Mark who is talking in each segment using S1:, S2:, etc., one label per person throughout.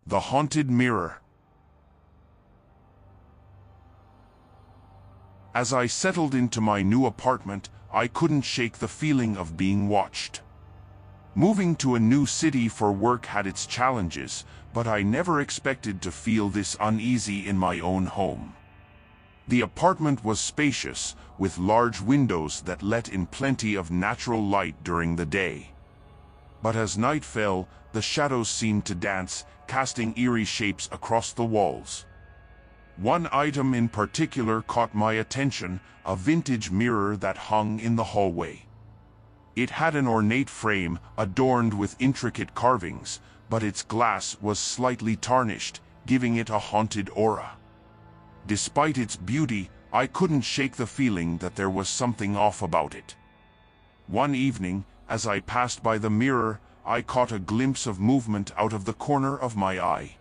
S1: The haunted mirror. As I settled into my new apartment, I couldn't shake the feeling of being watched. Moving to a new city for work had its challenges, but I never expected to feel this uneasy in my own home. The apartment was spacious, with large windows that let in plenty of natural light during the day. But as night fell, the shadows seemed to dance, casting eerie shapes across the walls. One item in particular caught my attention, a vintage mirror that hung in the hallway. It had an ornate frame, adorned with intricate carvings, but its glass was slightly tarnished, giving it a haunted aura. Despite its beauty, I couldn't shake the feeling that there was something off about it. One evening, as I passed by the mirror, I caught a glimpse of movement out of the corner of my eye.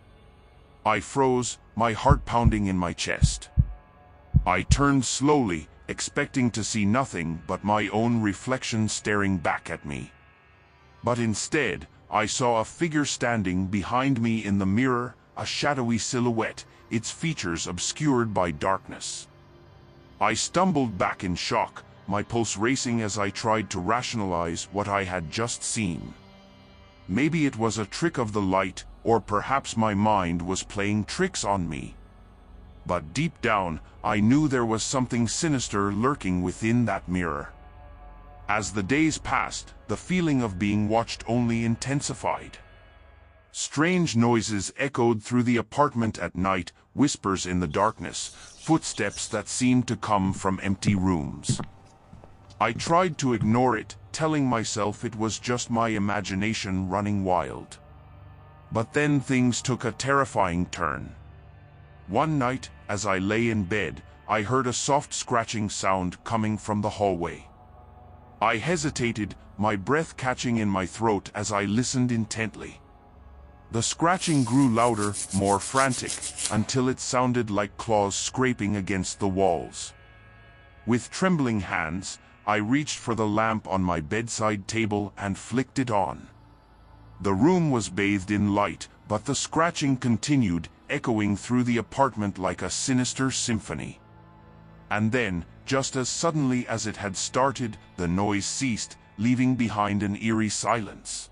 S1: I froze, my heart pounding in my chest. I turned slowly, expecting to see nothing but my own reflection staring back at me. But instead, I saw a figure standing behind me in the mirror, a shadowy silhouette, its features obscured by darkness. I stumbled back in shock, my pulse racing as I tried to rationalize what I had just seen. Maybe it was a trick of the light, or perhaps my mind was playing tricks on me. But deep down, I knew there was something sinister lurking within that mirror. As the days passed, the feeling of being watched only intensified. Strange noises echoed through the apartment at night, whispers in the darkness, footsteps that seemed to come from empty rooms. I tried to ignore it, telling myself it was just my imagination running wild. But then things took a terrifying turn. One night, as I lay in bed, I heard a soft scratching sound coming from the hallway. I hesitated, my breath catching in my throat as I listened intently. The scratching grew louder, more frantic, until it sounded like claws scraping against the walls. With trembling hands, I reached for the lamp on my bedside table and flicked it on. The room was bathed in light, but the scratching continued, echoing through the apartment like a sinister symphony. And then, just as suddenly as it had started, the noise ceased, leaving behind an eerie silence.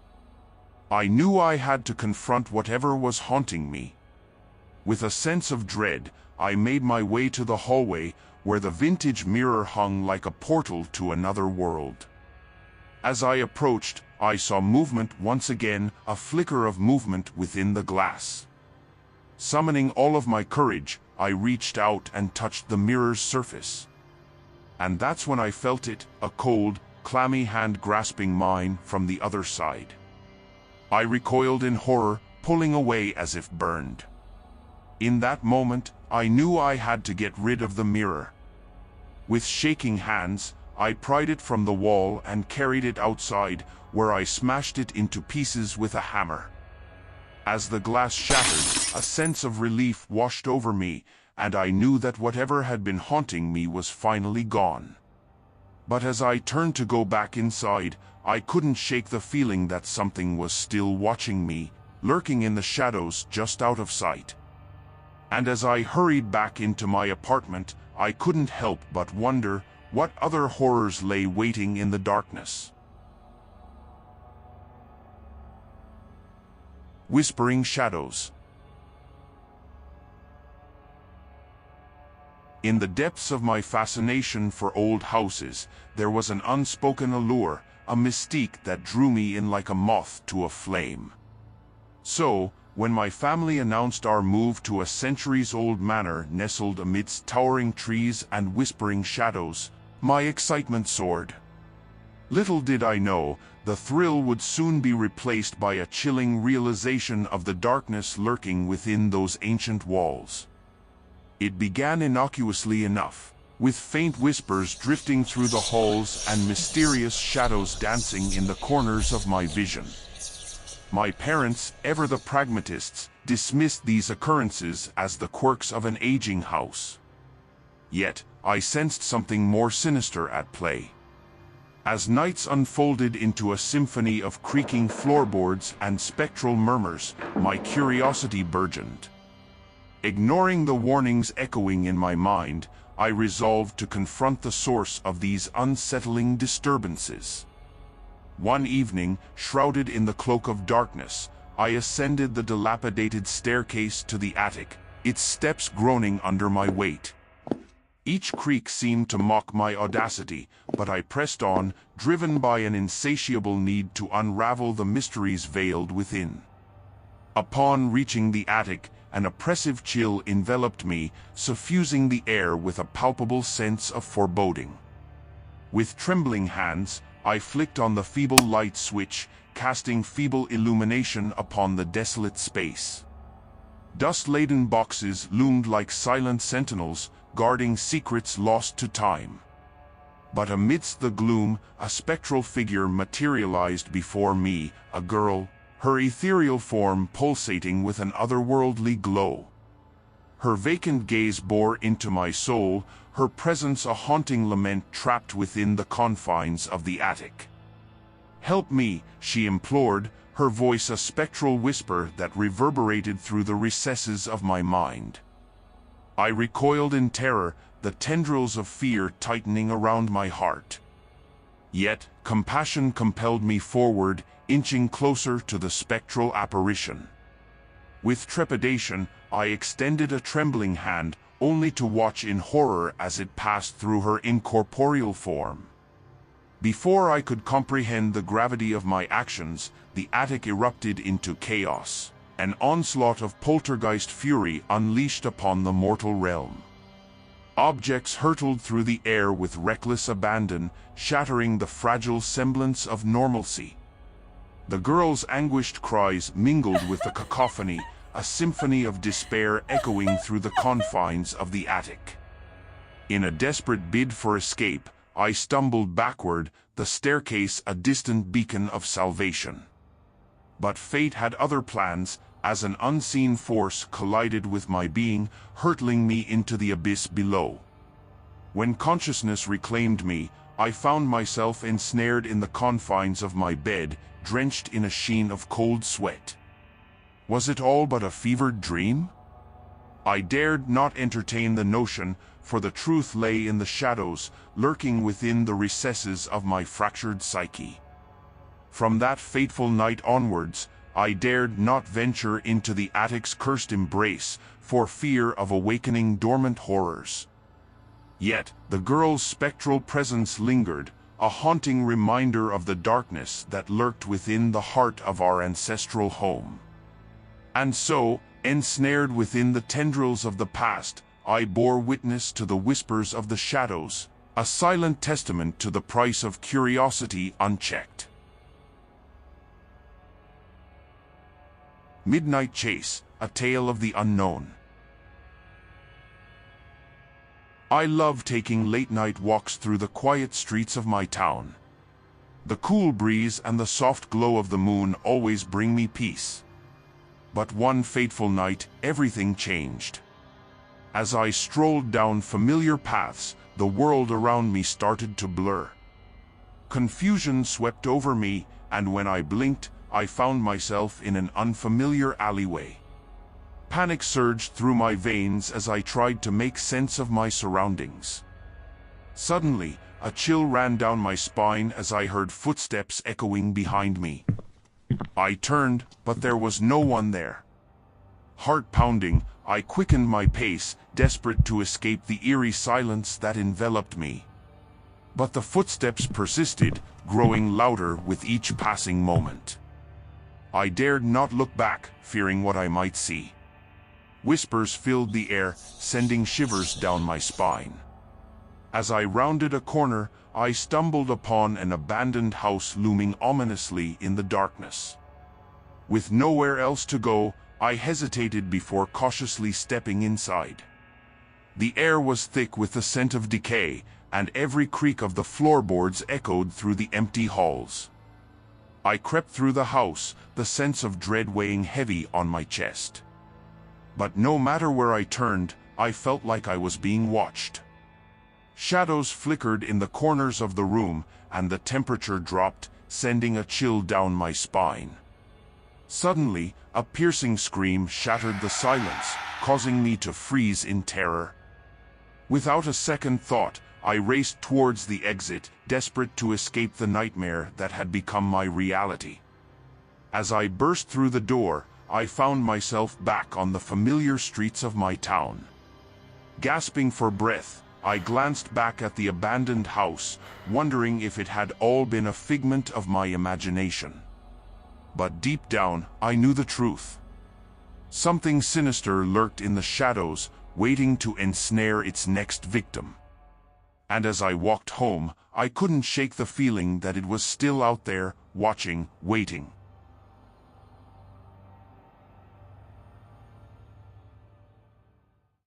S1: I knew I had to confront whatever was haunting me. With a sense of dread, I made my way to the hallway, where the vintage mirror hung like a portal to another world. As I approached, I saw movement once again, a flicker of movement within the glass. Summoning all of my courage, I reached out and touched the mirror's surface. And that's when I felt it, a cold, clammy hand grasping mine from the other side. I recoiled in horror, pulling away as if burned. In that moment, I knew I had to get rid of the mirror. With shaking hands, I pried it from the wall and carried it outside, where I smashed it into pieces with a hammer. As the glass shattered, a sense of relief washed over me, and I knew that whatever had been haunting me was finally gone. But as I turned to go back inside, I couldn't shake the feeling that something was still watching me, lurking in the shadows just out of sight. And as I hurried back into my apartment, I couldn't help but wonder what other horrors lay waiting in the darkness. Whispering shadows. In the depths of my fascination for old houses, there was an unspoken allure, a mystique that drew me in like a moth to a flame. So, when my family announced our move to a centuries-old manor nestled amidst towering trees and whispering shadows, my excitement soared. Little did I know, the thrill would soon be replaced by a chilling realization of the darkness lurking within those ancient walls. It began innocuously enough, with faint whispers drifting through the halls and mysterious shadows dancing in the corners of my vision. My parents, ever the pragmatists, dismissed these occurrences as the quirks of an aging house. Yet, I sensed something more sinister at play. As nights unfolded into a symphony of creaking floorboards and spectral murmurs, my curiosity burgeoned. Ignoring the warnings echoing in my mind, I resolved to confront the source of these unsettling disturbances. One evening, shrouded in the cloak of darkness, I ascended the dilapidated staircase to the attic, its steps groaning under my weight. Each creak seemed to mock my audacity, but I pressed on, driven by an insatiable need to unravel the mysteries veiled within. Upon reaching the attic, an oppressive chill enveloped me, suffusing the air with a palpable sense of foreboding. With trembling hands, I flicked on the feeble light switch, casting feeble illumination upon the desolate space. Dust-laden boxes loomed like silent sentinels, guarding secrets lost to time. But amidst the gloom, a spectral figure materialized before me, a girl, her ethereal form pulsating with an otherworldly glow. Her vacant gaze bore into my soul, her presence a haunting lament trapped within the confines of the attic. "Help me," she implored, her voice a spectral whisper that reverberated through the recesses of my mind. I recoiled in terror, the tendrils of fear tightening around my heart. Yet, compassion compelled me forward, inching closer to the spectral apparition. With trepidation, I extended a trembling hand, only to watch in horror as it passed through her incorporeal form. Before I could comprehend the gravity of my actions, the attic erupted into chaos. An onslaught of poltergeist fury unleashed upon the mortal realm. Objects hurtled through the air with reckless abandon, shattering the fragile semblance of normalcy. The girl's anguished cries mingled with the cacophony, a symphony of despair echoing through the confines of the attic. In a desperate bid for escape, I stumbled backward, the staircase a distant beacon of salvation. But fate had other plans, as an unseen force collided with my being, hurtling me into the abyss below. When consciousness reclaimed me, I found myself ensnared in the confines of my bed, drenched in a sheen of cold sweat. Was it all but a fevered dream? I dared not entertain the notion, for the truth lay in the shadows, lurking within the recesses of my fractured psyche. From that fateful night onwards, I dared not venture into the attic's cursed embrace, for fear of awakening dormant horrors. Yet, the girl's spectral presence lingered, a haunting reminder of the darkness that lurked within the heart of our ancestral home. And so, ensnared within the tendrils of the past, I bore witness to the whispers of the shadows, a silent testament to the price of curiosity unchecked. Midnight Chase, a tale of the unknown. I love taking late-night walks through the quiet streets of my town. The cool breeze and the soft glow of the moon always bring me peace. But one fateful night, everything changed. As I strolled down familiar paths, the world around me started to blur. Confusion swept over me, and when I blinked, I found myself in an unfamiliar alleyway. Panic surged through my veins as I tried to make sense of my surroundings. Suddenly, a chill ran down my spine as I heard footsteps echoing behind me. I turned, but there was no one there. Heart pounding, I quickened my pace, desperate to escape the eerie silence that enveloped me. But the footsteps persisted, growing louder with each passing moment. I dared not look back, fearing what I might see. Whispers filled the air, sending shivers down my spine. As I rounded a corner, I stumbled upon an abandoned house looming ominously in the darkness. With nowhere else to go, I hesitated before cautiously stepping inside. The air was thick with the scent of decay, and every creak of the floorboards echoed through the empty halls. I crept through the house, the sense of dread weighing heavy on my chest. But no matter where I turned, I felt like I was being watched. Shadows flickered in the corners of the room, and the temperature dropped, sending a chill down my spine. Suddenly, a piercing scream shattered the silence, causing me to freeze in terror. Without a second thought, I raced towards the exit, desperate to escape the nightmare that had become my reality. As I burst through the door, I found myself back on the familiar streets of my town. Gasping for breath, I glanced back at the abandoned house, wondering if it had all been a figment of my imagination. But deep down, I knew the truth. Something sinister lurked in the shadows, waiting to ensnare its next victim. And as I walked home, I couldn't shake the feeling that it was still out there, watching, waiting.